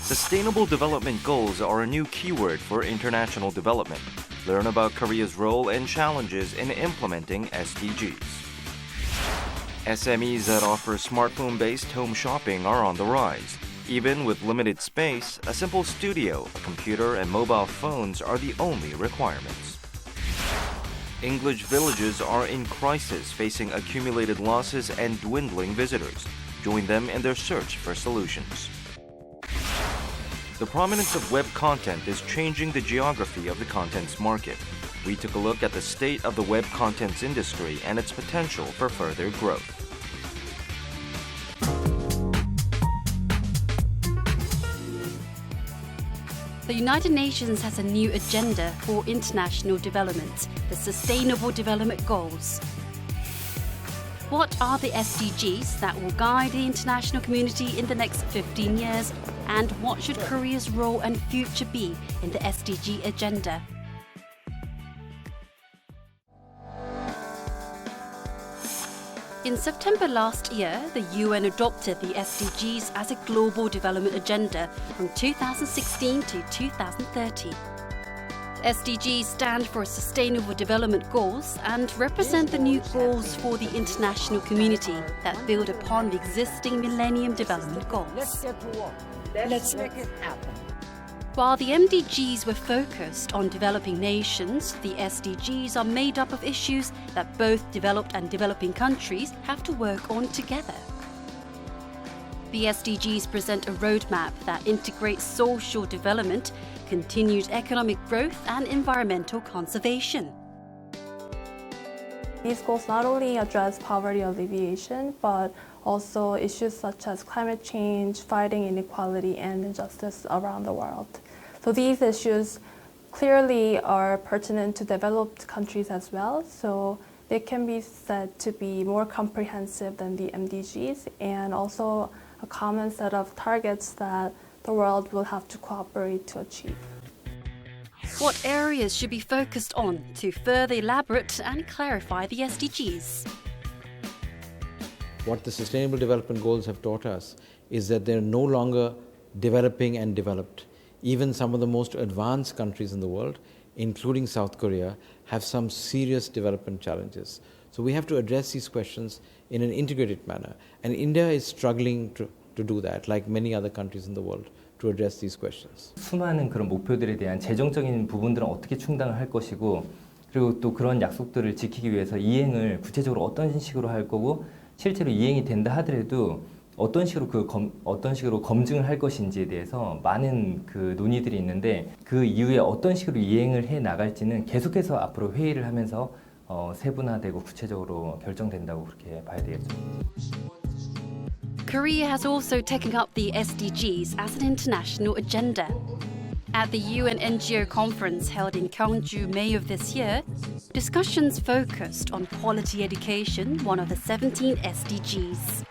Sustainable Development Goals are a new keyword for international development. Learn about Korea's role and challenges in implementing SDGs. SMEs that offer smartphone-based home shopping are on the rise. Even with limited space, a simple studio, a computer, and mobile phones are the only requirements. English villages are in crisis, facing accumulated losses and dwindling visitors. Join them in their search for solutions. The prominence of web content is changing the geography of the contents market. We took a look at the state of the web contents industry and its potential for further growth. The United Nations has a new agenda for international development, the Sustainable Development Goals. What are the SDGs that will guide the international community in the next 15 years? And what should Korea's role and future be in the SDG agenda? In September last year, the UN adopted the SDGs as a global development agenda from 2016 to 2030. SDGs stand for Sustainable Development Goals and represent the new goals for the international community that build upon the existing Millennium Development Goals. Let's make it happen. While the MDGs were focused on developing nations, the SDGs are made up of issues that both developed and developing countries have to work on together. The SDGs present a roadmap that integrates social development, continued economic growth, and environmental conservation. These goals not only address poverty alleviation, but also issues such as climate change, fighting inequality and injustice around the world. So these issues clearly are pertinent to developed countries as well. So they can be said to be more comprehensive than the MDGs and also a common set of targets that the world will have to cooperate to achieve. What areas should be focused on to further elaborate and clarify the SDGs? What the Sustainable Development Goals have taught us is that they're no longer developing and developed. Even some of the most advanced countries in the world, including South Korea, have some serious development challenges. So we have to address these questions in an integrated manner. And India is struggling to do that, like many other countries in the world, to address these questions. 수많은 그런 목표들에 대한 재정적인 부분들은 어떻게 충당을 할 것이고, 그리고 또 그런 약속들을 지키기 위해서 이행을 구체적으로 어떤 식으로 할 거고, 실제로 이행이 된다 하더라도 어떤 식으로 검증을 할 것인지에 대해서 많은 그 논의들이 있는데 그 이후에 어떤 식으로 이행을 해 나갈지는 계속해서 앞으로 회의를 하면서 세분화되고 구체적으로 결정된다고 그렇게 봐야 되겠죠. Korea has also taken up the SDGs as an international agenda. At the UN NGO conference held in Gyeongju May of this year, discussions focused on quality education, one of the 17 SDGs.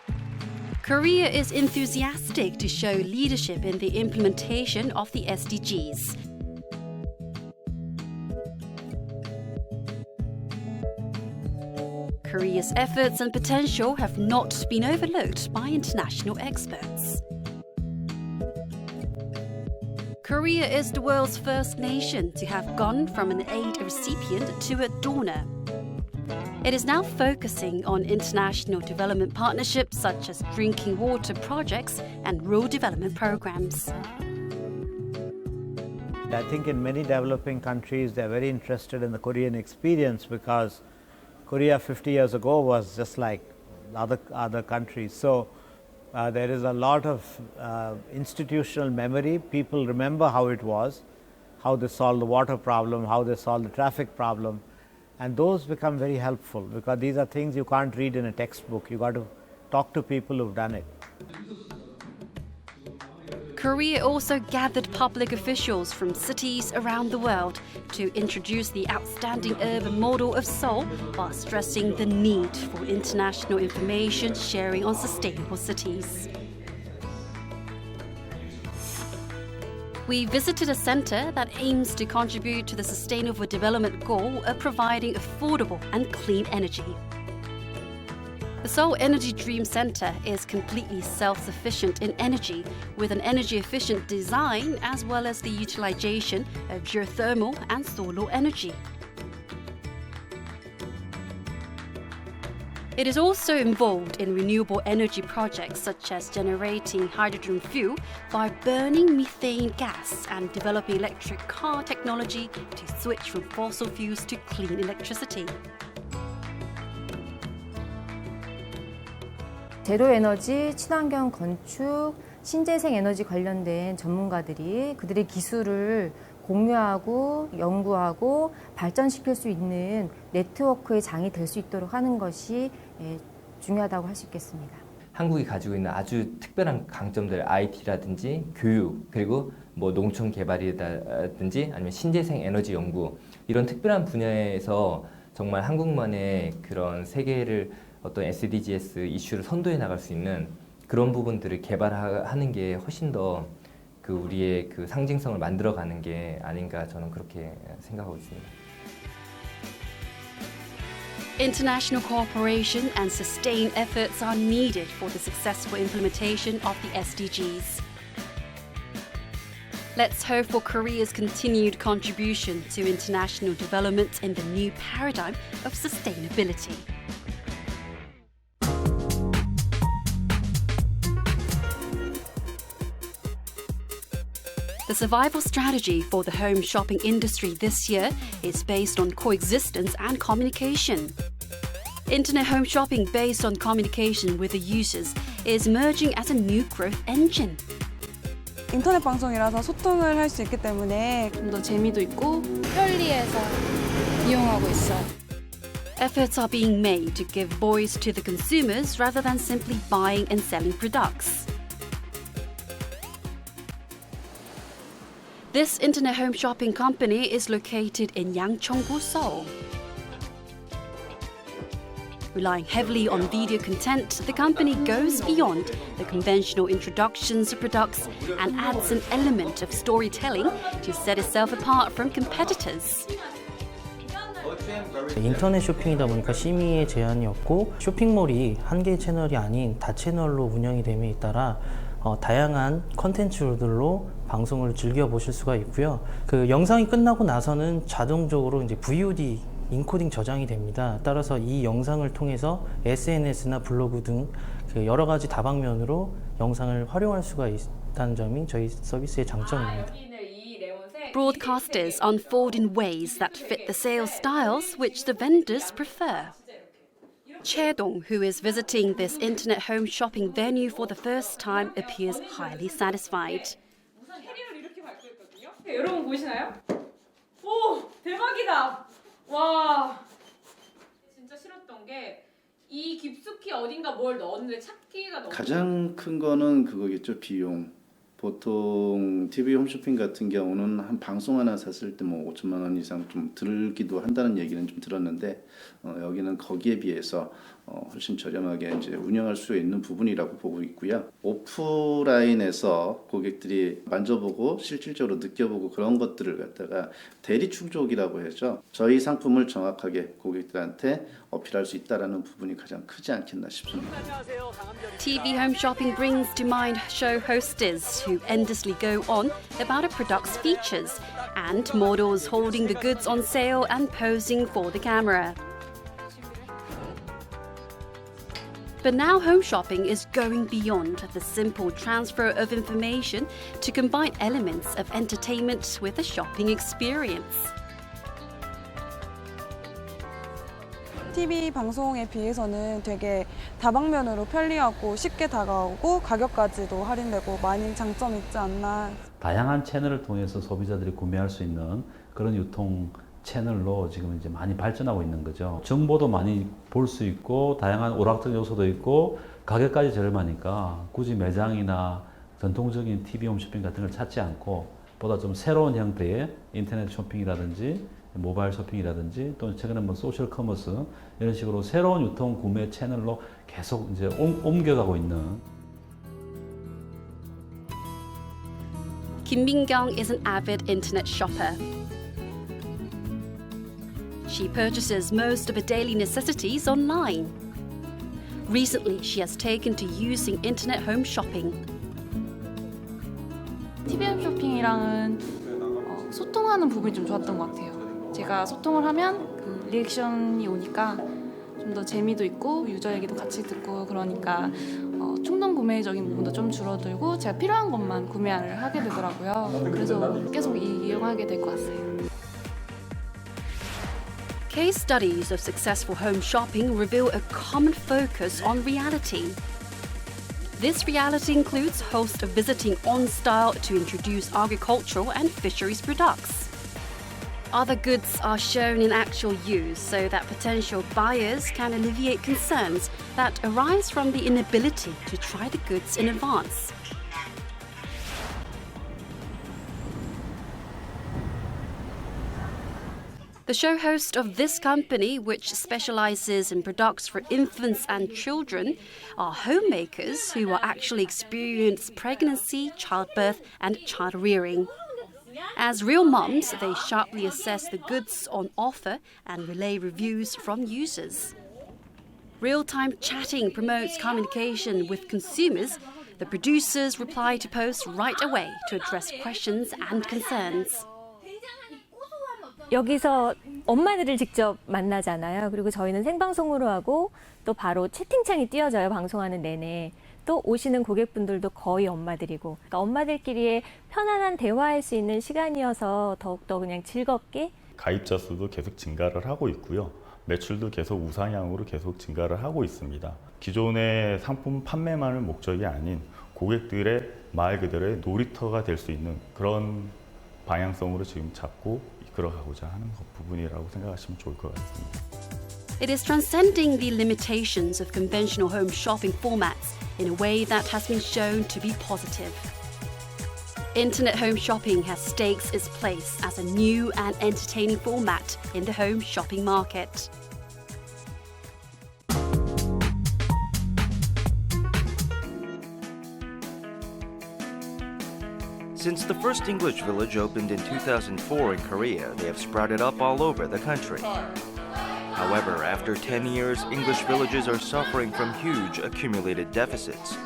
Korea is enthusiastic to show leadership in the implementation of the SDGs. Korea's efforts and potential have not been overlooked by international experts. Korea is the world's first nation to have gone from an aid recipient to a donor. It is now focusing on international development partnerships such as drinking water projects and rural development programs. I think in many developing countries they're very interested in the Korean experience because Korea 50 years ago was just like other countries. So there is a lot of institutional memory. People remember how it was, how they solved the water problem, how they solved the traffic problem. And those become very helpful because these are things you can't read in a textbook. You got to talk to people who've done it. Korea also gathered public officials from cities around the world to introduce the outstanding urban model of Seoul while stressing the need for international information sharing on sustainable cities. We visited a center that aims to contribute to the Sustainable Development Goal of providing affordable and clean energy. The Seoul Energy Dream Center is completely self-sufficient in energy with an energy-efficient design as well as the utilization of geothermal and solar energy. It is also involved in renewable energy projects such as generating hydrogen fuel by burning methane gas and developing electric car technology to switch from fossil fuels to clean electricity. 제로 에너지, 친환경 건축, 신재생 에너지 관련된 전문가들이 그들의 기술을 공유하고 연구하고 발전시킬 수 있는 네트워크의 장이 될 수 있도록 하는 것이 중요하다고 할 수 있겠습니다. 한국이 가지고 있는 아주 특별한 강점들, IT라든지 교육, 그리고 뭐 농촌 개발이라든지 아니면 신재생 에너지 연구, 이런 특별한 분야에서 정말 한국만의 그런 세계를 어떤 SDGs 이슈를 선도해 나갈 수 있는 그런 부분들을 개발하는 게 훨씬 더 그 우리의 그 상징성을 만들어가는 게 아닌가, 저는 그렇게 생각하고 있습니다. International cooperation and sustained efforts are needed for the successful implementation of the SDGs. Let's hope for Korea's continued contribution to international development in the new paradigm of sustainability. The survival strategy for the home shopping industry this year is based on coexistence and communication. Internet home shopping based on communication with the users is emerging as a new growth engine. 인터넷 방송이라서 소통을 할 수 있기 때문에 좀 더 재미도 있고 편리해서 이용하고 있어요. Efforts are being made to give voice to the consumers rather than simply buying and selling products. This internet home shopping company is located in Yangcheonggu, Seoul. Relying heavily on video content, the company goes beyond the conventional introductions of products and adds an element of storytelling to set itself apart from competitors. 인터넷 쇼핑이다 보니까 심의의 제한이 없고 쇼핑몰이 한 개의 채널이 아닌 다채널로 운영이 됨에 따라 다양한 컨텐츠들로 방송을 즐겨보실 수가 있고요. 그 영상이 끝나고 나서는 자동적으로 이제 VOD 인코딩 저장이 됩니다. 따라서 이 영상을 통해서 SNS나 블로그 등 그 여러 가지 다방면으로 영상을 활용할 수가 있다는 점이 저희 서비스의 장점입니다. Broadcasters unfold in ways that fit the sales styles which the vendors prefer. Chae-dong, who is visiting this internet home shopping venue for the first time, appears highly satisfied. 여러분 보이시나요? 오, 대박이다. 와, 진짜 싫었던 게 이 깊숙이 어딘가 뭘 넣었는데 찾기가 너무 가장 큰 거는 그거겠죠. 비용. 보통 TV 홈쇼핑 같은 경우는 한 방송 하나 샀을 때 뭐 5천만 원 이상 좀 들기도 한다는 얘기는 좀 들었는데 여기는 거기에 비해서 훨씬 저렴하게 이제 운영할 수 있는 부분이라고 보고 있고요. 오프라인에서 고객들이 만져보고 실질적으로 느껴보고 그런 것들을 갖다가 대리 충족이라고 해서 저희 상품을 정확하게 고객들한테 어필할 수 있다라는 부분이 가장 크지 않겠나 싶습니다. TV home shopping brings to mind show hostess who endlessly go on about a product's features and models holding the goods on sale and posing for the camera. But now home shopping is going beyond the simple transfer of information to combine elements of entertainment with a shopping experience. TV 방송에 비해서는 되게 다방면으로 편리하고 쉽게 다가오고 가격까지도 할인되고 많이 장점이 있지 않나. 다양한 채널을 통해서 소비자들이 구매할 수 있는 그런 유통 채널로 지금 이제 많이 발전하고 있는 거죠. 정보도 많이 볼 수 있고 다양한 오락적 요소도 있고 가격까지 저렴하니까 굳이 매장이나 전통적인 TV 홈쇼핑 같은 걸 찾지 않고 보다 좀 새로운 형태의 인터넷 쇼핑이라든지 모바일 쇼핑이라든지 또는 최근에 뭐 소셜 커머스 이런 식으로 새로운 유통 구매 채널로 계속 이제 옮겨가고 있는. Kim Min-kyung is an avid internet shopper. She purchases most of her daily necessities online. Recently, she has taken to using internet home shopping. TV 홈쇼핑이랑은 소통하는 부분이 좀 좋았던 것 같아요. 제가 소통을 하면 그 리액션이 오니까 좀 더 재미도 있고 유저 얘기도 같이 듣고 그러니까 충동 구매적인 부분도 좀 줄어들고 제가 필요한 것만 구매를 하게 되더라고요. 그래서 계속 이용하게 될 것 같아요. Case studies of successful home shopping reveal a common focus on reality. This reality includes hosts visiting on-style to introduce agricultural and fisheries products. Other goods are shown in actual use so that potential buyers can alleviate concerns that arise from the inability to try the goods in advance. The show host of this company, which specializes in products for infants and children, are homemakers who are actually experienced pregnancy, childbirth, and child rearing. As real moms, they sharply assess the goods on offer and relay reviews from users. Real-time chatting promotes communication with consumers. The producers reply to posts right away to address questions and concerns. 여기서 엄마들을 직접 만나잖아요. 그리고 저희는 생방송으로 하고 또 바로 채팅창이 띄어져요. 방송하는 내내. 또 오시는 고객분들도 거의 엄마들이고 그러니까 엄마들끼리의 편안한 대화할 수 있는 시간이어서 더욱더 그냥 즐겁게 가입자 수도 계속 증가를 하고 있고요. 매출도 계속 우상향으로 계속 증가를 하고 있습니다. 기존의 상품 판매만을 목적이 아닌 고객들의 말 그대로의 놀이터가 될 수 있는 그런 방향성으로 지금 잡고 이끌어가고자 하는 부분이라고 생각하시면 좋을 것 같습니다. It is transcending the limitations of conventional home shopping formats in a way that has been shown to be positive. Internet home shopping has staked its place as a new and entertaining format in the home shopping market. Since the first English village opened in 2004 in Korea, they have sprouted up all over the country. However, after 10 years, English villages are suffering from huge accumulated deficits.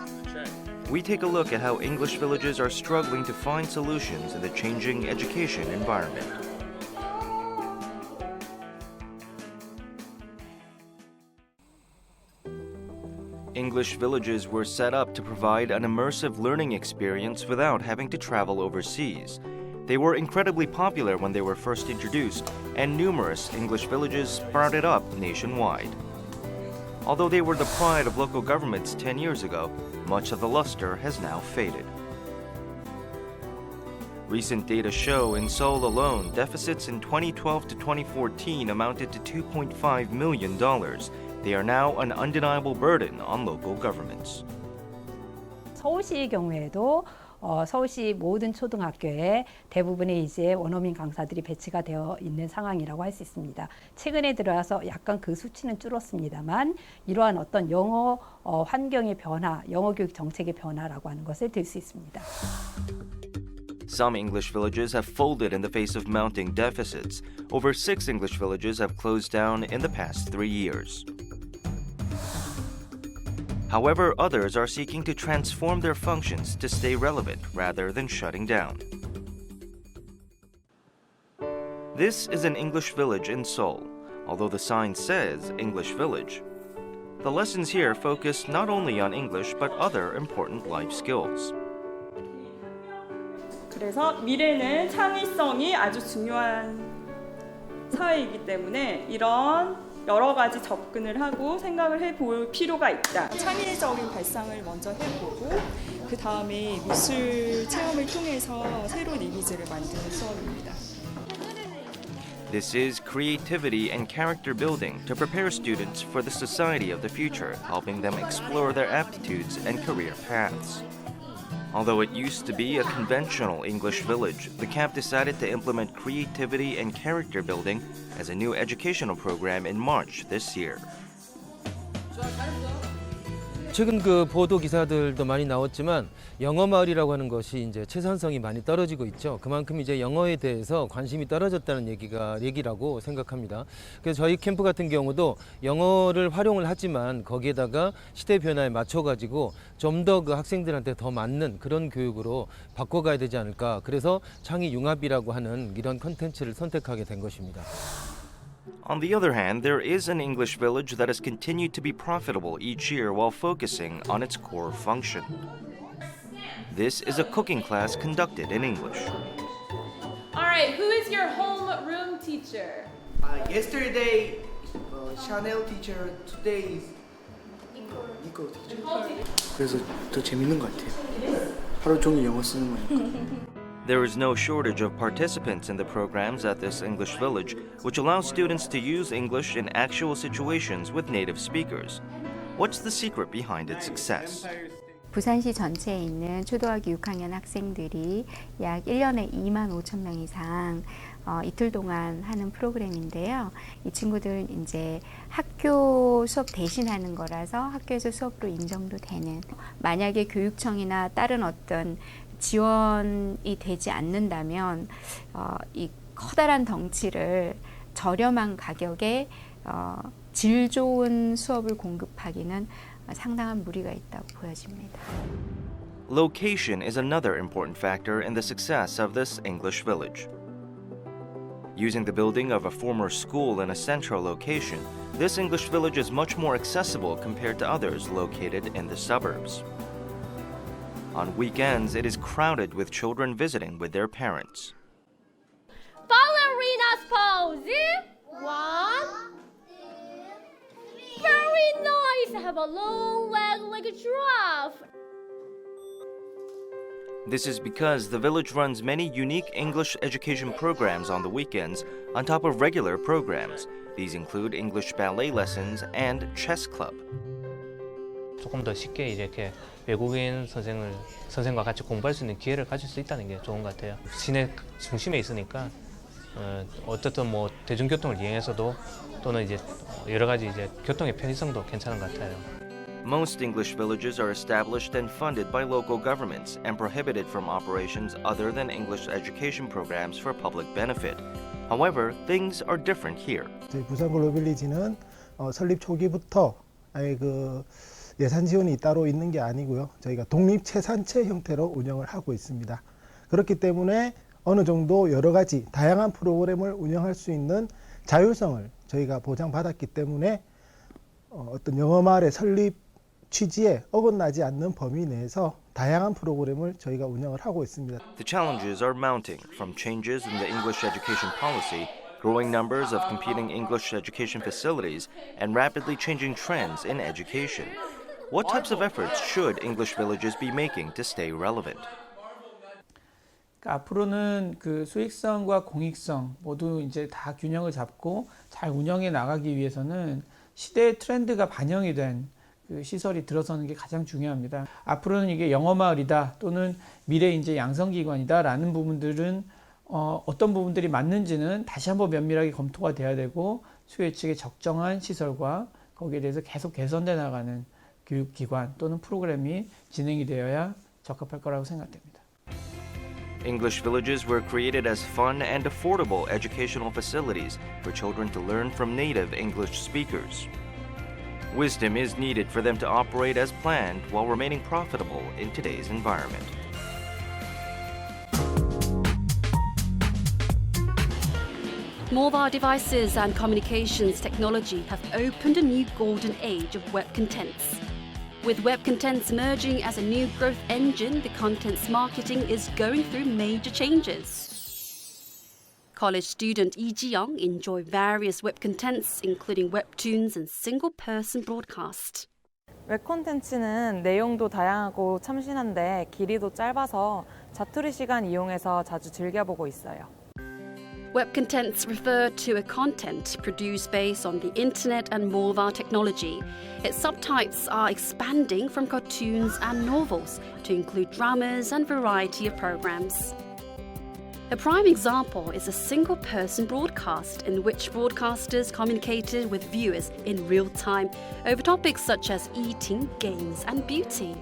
We take a look at how English villages are struggling to find solutions in the changing education environment. English villages were set up to provide an immersive learning experience without having to travel overseas. They were incredibly popular when they were first introduced, and numerous English villages sprouted up nationwide. Although they were the pride of local governments 10 years ago, much of the luster has now faded. Recent data show in Seoul alone, deficits in 2012 to 2014 amounted to $2.5 million. They are now an undeniable burden on local governments. 서울시의 경우에도 서울시 모든 초등학교에 대부분의 이제 원어민 강사들이 배치가 되어 있는 상황이라고 할 수 있습니다. 최근에 들어와서 약간 그 수치는 줄었습니다만 이러한 어떤 영어 환경의 변화, 영어 교육 정책의 변화라고 하는 것을 들 수 있습니다. Some English villages have folded in the face of mounting deficits. Over 6 English villages have closed down in the past 3 years. However, others are seeking to transform their functions to stay relevant rather than shutting down. This is an English village in Seoul, although the sign says English Village. The lessons here focus not only on English but other important life skills. 그래서 미래는 창의성이 아주 중요한 사회이기 때문에 이런 여러 가지 접근을 하고 생각을 해볼 필요가 있다. 창의적인 발상을 먼저 해보고 그 다음에 미술 체험을 통해서 새로운 이미지를 만드는 수업입니다. This is creativity and character building to prepare students for the society of the future, helping them explore their aptitudes and career paths. Although it used to be a conventional English village, the camp decided to implement creativity and character building as a new educational program in March this year. 최근 그 보도 기사들도 많이 나왔지만 영어마을이라고 하는 것이 이제 채산성이 많이 떨어지고 있죠. 그만큼 이제 영어에 대해서 관심이 떨어졌다는 얘기라고 생각합니다. 그래서 저희 캠프 같은 경우도 영어를 활용을 하지만 거기에다가 시대 변화에 맞춰가지고 좀 더 그 학생들한테 더 맞는 그런 교육으로 바꿔가야 되지 않을까. 그래서 창의 융합이라고 하는 이런 콘텐츠를 선택하게 된 것입니다. On the other hand, there is an English village that has continued to be profitable each year while focusing on its core function. This is a cooking class conducted in English. All right, who is your homeroom teacher? Yesterday, Chanel teacher. Today is Nicole teacher. 그래서 더 재밌는 것 같아요. 하루 종일 영어 쓰는 거니까. There is no shortage of participants in the programs at this English village, which allows students to use English in actual situations with native speakers. What's the secret behind its success? 부산시 전체에 있는 초등학교 6학년 학생들이 약 1년에 2만 5천 명 이상 이틀 동안 하는 프로그램인데요. 이 친구들 이제 학교 수업 대신하는 거라서 학교에서 수업으로 인정도 되는, 만약에 교육청이나 다른 어떤 지원이 되지 않는다면 이 커다란 덩치를 저렴한 가격에 질 좋은 수업을 공급하기는 상당한 무리가 있다고 보여집니다. Location is another important factor in the success of this English village. Using the building of a former school in a central location, this English village is much more accessible compared to others located in the suburbs. On weekends, it is crowded with children visiting with their parents. Ballerina's pose. 1, 2, 3. Very nice. Have a long leg like a giraffe. This is because the village runs many unique English education programs on the weekends on top of regular programs. These include English ballet lessons and chess club. 조금 더 쉽게 이렇게 외국인 선생과 같이 공부할 수 있는 기회를 가질 수 있다는 게 좋은 것 같아요. 시내 중심에 있으니까 어쨌든 뭐 대중교통을 이용해서도 또는 이제 여러 가지 이제 교통의 편의성도 괜찮은 것 같아요. Most English villages are established and funded by local governments and prohibited from operations other than English education programs for public benefit. However, things are different here. 저희 부산 글로빌리지는 설립 초기부터 아예 예산 지원이 따로 있는 게 아니고요. 저희가 독립체산체 형태로 운영을 하고 있습니다. 그렇기 때문에 어느 정도 여러 가지 다양한 프로그램을 운영할 수 있는 자율성을 저희가 보장받았기 때문에 어떤 영어마을의 설립 취지에 어긋나지 않는 범위 내에서 다양한 프로그램을 저희가 운영을 하고 있습니다. The challenges are mounting from changes in the English education policy, growing numbers of competing English education facilities, and rapidly changing trends in education. What types of efforts should English villages be making to stay relevant? 앞으로는 그 수익성과 공익성 모두 이제 다 균형을 잡고 잘 운영해 나가기 위해서는 시대의 트렌드가 반영이 된 그 시설이 들어서는 게 가장 중요합니다. 앞으로는 이게 영어마을이다 또는 미래 인재 양성기관이다라는 부분들은 어떤 부분들이 맞는지는 다시 한번 면밀하게 검토가 돼야 되고 수요 측의 적정한 시설과 거기에 대해서 계속 개선돼 나가는 교육기관 또는 프로그램이 진행이 되어야 적합할 거라고 생각됩니다. English villages were created as fun and affordable educational facilities for children to learn from native English speakers. Wisdom is needed for them to operate as planned while remaining profitable in today's environment. Mobile devices and communications technology have opened a new golden age of web contents. With web contents emerging as a new growth engine, the content's marketing is going through major changes. College student Lee Ji-young enjoy various web contents, including webtoons and single-person broadcast. 웹콘텐츠는 내용도 다양하고 참신한데 길이도 짧아서 자투리 시간 이용해서 자주 즐겨보고 있어요. Web contents refer to a content produced based on the internet and mobile technology. Its subtypes are expanding from cartoons and novels to include dramas and variety of programs. A prime example is a single-person broadcast in which broadcasters communicated with viewers in real time over topics such as eating, games, and beauty.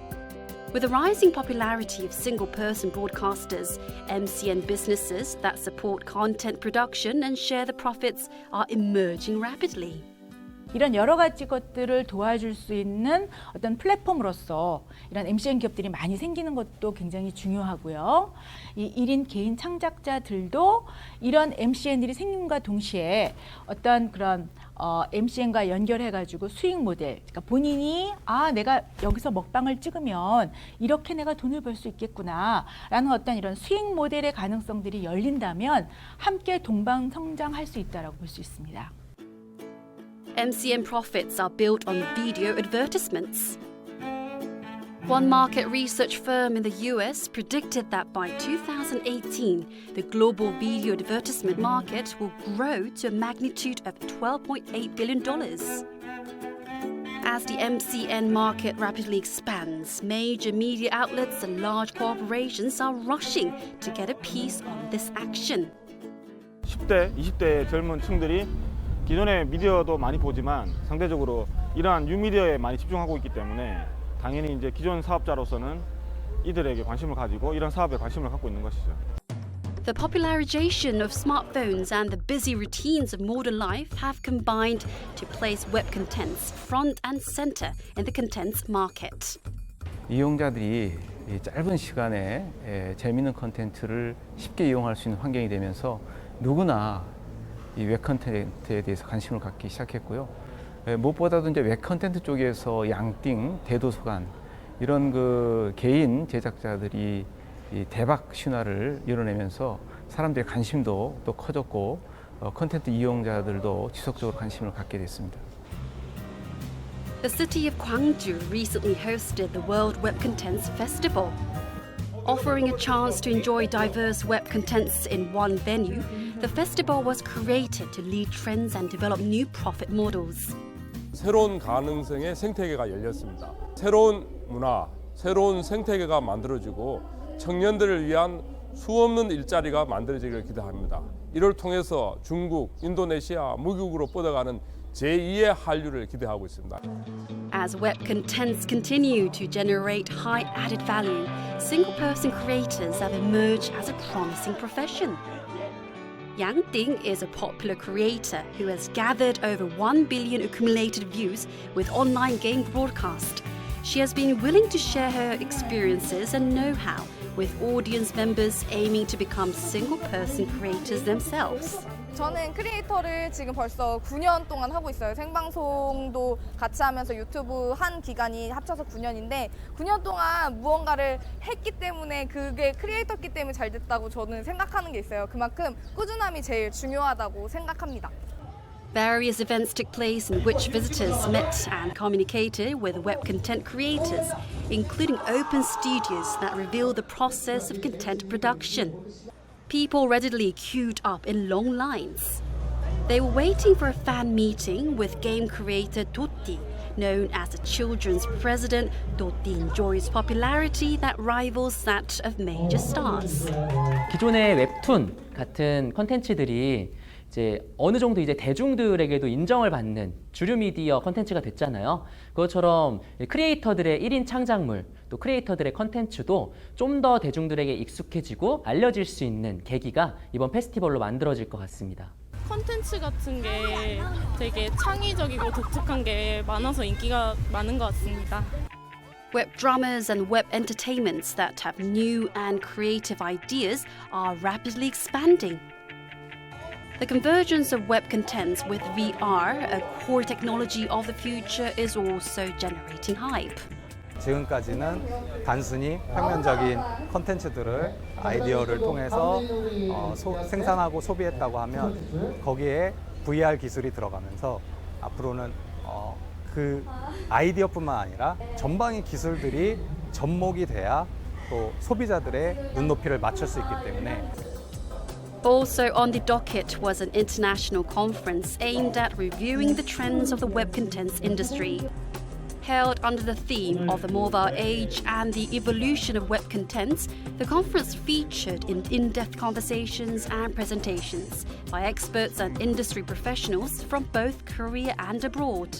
With the rising popularity of single-person broadcasters, MCN businesses that support content production and share the profits are emerging rapidly. 이런 여러 가지 것들을 도와줄 수 있는 어떤 플랫폼으로서 이런 MCN 기업들이 많이 생기는 것도 굉장히 중요하고요. 이 1인 개인 창작자들도 이런 MCN들이 생김과 동시에 어떤 그런 MCN과 연결해가지고 수익 모델, 그러니까 본인이 내가 여기서 먹방을 찍으면 이렇게 내가 돈을 벌 수 있겠구나라는 어떤 이런 수익 모델의 가능성들이 열린다면 함께 동방성장할 수 있다라고 볼 수 있습니다. MCN profits are built on video advertisements. One market research firm in the US predicted that by 2018, the global video advertisement market will grow to a magnitude of $12.8 billion. As the MCN market rapidly expands, major media outlets and large corporations are rushing to get a piece on this action. 10대, 20대 젊은 층들이 기존의 미디어도 많이 보지만 상대적으로 이러한 뉴미디어에 많이 집중하고 있기 때문에 당연히 이제 기존 사업자로서는 이들에게 관심을 가지고 이런 사업에 관심을 갖고 있는 것이죠. The popularization of smartphones and the busy routines of modern life have combined to place web contents front and center in the contents market. 이용자들이 이 짧은 시간에 재미있는 콘텐츠를 쉽게 이용할 수 있는 환경이 되면서 누구나 이 웹 콘텐츠에 대해서 관심을 갖기 시작했고요. 무엇보다도 이제 웹 콘텐츠 쪽에서 양띵, 대도서관 이런 그 개인 제작자들이 이 대박 신화를 이뤄내면서 사람들의 관심도 또 커졌고 콘텐츠 이용자들도 지속적으로 관심을 갖게 됐습니다. The city of Gwangju recently hosted the World Web Contents Festival. Offering a chance to enjoy diverse web contents in one venue, the festival was created to lead trends and develop new profit models. 새로운 가능성의 생태계가 열렸습니다. 새로운 문화, 새로운 생태계가 만들어지고 청년들을 위한 수없는 일자리가 만들어지기를 기대합니다. 이를 통해서 중국, 인도네시아, 무국으로 뻗어가는 제2의 한류를 기대하고 있습니다. As web contents continue to generate high added value, single-person creators have emerged as a promising profession. Yang Ding is a popular creator who has gathered over 1 billion accumulated views with online game broadcast. She has been willing to share her experiences and know-how with audience members aiming to become single-person creators themselves. 저는 크리에이터를 지금 벌써 9년 동안 하고 있어요. 생방송도 같이 하면서 유튜브 한 기간이 합쳐서 9년인데 9년 동안 무언가를 했기 때문에 그게 크리에이터기 때문에 잘 됐다고 저는 생각하는 게 있어요. 그만큼 꾸준함이 제일 중요하다고 생각합니다. Various events took place in which visitors met and communicated with web content creators, including open studios that reveal the process of content production. People readily queued up in long lines. They were waiting for a fan meeting with game creator Dotti. Known as the children's president, Dotti enjoys popularity that rivals that of major stars. 기존의 웹툰 같은 콘텐츠들이 이제 어느 정도 이제 대중들에게도 인정을 받는 주류 미디어 콘텐츠가 됐잖아요. 그것처럼 크리에이터들의 1인 창작물, 또 크리에이터들의 콘텐츠도 좀 더 대중들에게 익숙해지고 알려질 수 있는 계기가 이번 페스티벌로 만들어질 것 같습니다. 콘텐츠 같은 게 되게 창의적이고 독특한 게 많아서 인기가 많은 것 같습니다. Web dramas and web entertainments that have new and creative ideas are rapidly expanding. The convergence of web contents with VR, a core technology of the future, is also generating hype. 지금까지는 단순히 평면적인 콘텐츠들을 아이디어를 통해서 생산하고 소비했다고 하면 거기에 VR 기술이 들어가면서 앞으로는 그 아이디어뿐만 아니라 전방의 기술들이 접목이 돼야 또 소비자들의 눈높이를 맞출 수 있기 때문에 Also on the docket was an international conference aimed at reviewing the trends of the web contents industry. Held under the theme of the mobile age and the evolution of web contents, the conference featured in-depth conversations and presentations by experts and industry professionals from both Korea and abroad.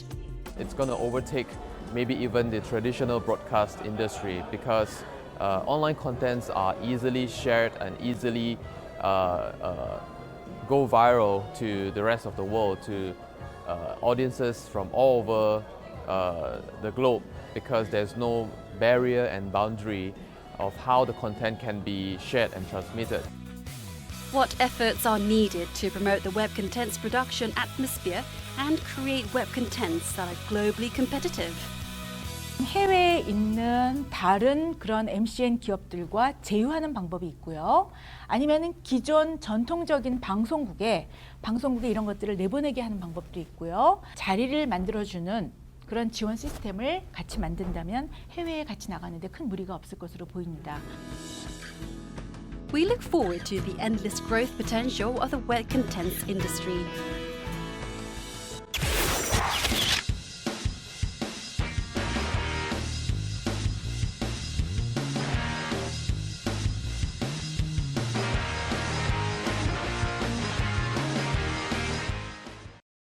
It's going to overtake maybe even the traditional broadcast industry because online contents are easily shared and easily go viral to the rest of the world, to audiences from all over the globe, because there's no barrier and boundary of how the content can be shared and transmitted. What efforts are needed to promote the web contents production atmosphere and create web contents that are globally competitive? 해외에 있는 다른 그런 MCN 기업들과 제휴하는 방법이 있고요. 아니면은 기존 전통적인 방송국에 이런 것들을 내보내게 하는 방법도 있고요. 자리를 만들어주는 그런 지원 시스템을 같이 만든다면 해외에 같이 나가는데 큰 무리가 없을 것으로 보입니다. We look forward to the endless growth potential of the web contents industry.